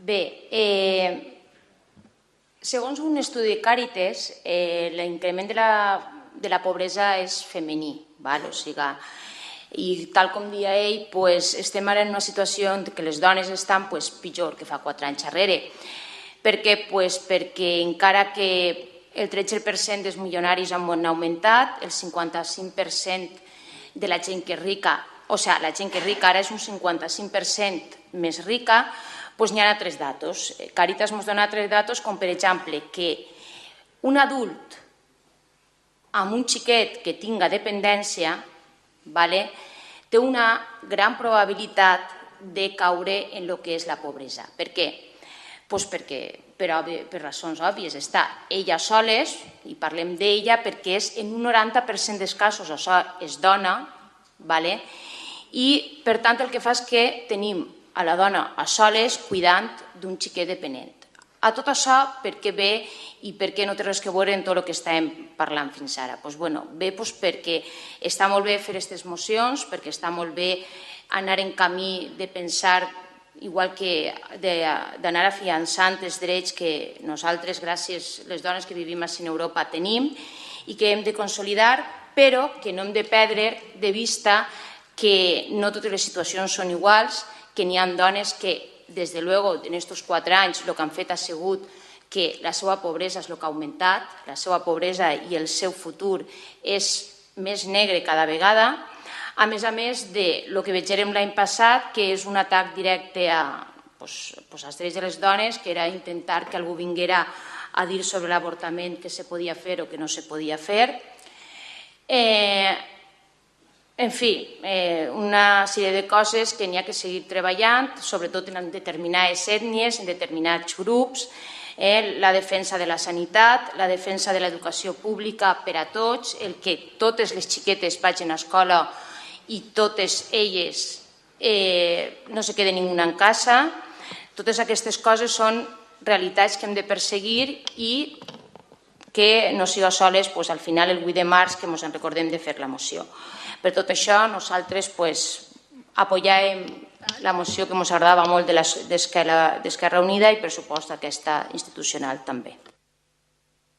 Bé, segons un estudi de Càritas, l'increment de la pobresa és femení, o sigui, i tal com deia ell, estem ara en una situació en què les dones estan pitjor que fa 4 anys darrere. Per què? Perquè encara que el 13% dels milionaris han augmentat, el 55% de la gent que és rica, o sigui, la gent que és rica ara és un 55% més rica, n'hi ha 3 datos. Càritas ens dona 3 datos, com per exemple que un adult amb un xiquet que tinga dependència té una gran probabilitat de caure en el que és la pobresa. Per què? Perquè, per raons òbvies, està ella soles, i parlem d'ella perquè en un 90% dels casos això és dona, i per tant el que fa és que tenim a la dona a soles cuidant d'un xiquet dependent. A tot això, per què ve i per què no té res a veure amb tot el que estàvem parlant fins ara? Bé, perquè està molt bé fer aquestes mocions, perquè està molt bé anar en camí de pensar, igual que d'anar afiançant els drets que nosaltres, gràcies a les dones que vivim a Europa, tenim i que hem de consolidar, però que no hem de perdre de vista que no totes les situacions són iguals, que n'hi ha dones que, des de luego, en aquests 4 anys, el que han fet ha sigut que la seva pobresa és el que ha augmentat, la seva pobresa i el seu futur és més negre cada vegada, a més del que vegem l'any passat, que és un atac directe als drets de les dones, que era intentar que algú vinguera a dir sobre l'avortament que se podia fer o que no se podia fer. En fi, una sèrie de coses que n'hi ha que seguir treballant, sobretot en determinades ètnies, en determinats grups, la defensa de la sanitat, la defensa de l'educació pública per a tots, el que totes les xiquetes vagin a escola i totes elles no se quede ninguna en casa. Totes aquestes coses són realitats que hem de perseguir i que no siga soles al final el 8 de març que ens en recordem de fer la moció. Per tot això, nosaltres apoyàvem la moció que ens agradava molt d'Esquerra Unida i, per supost, aquesta institucional també.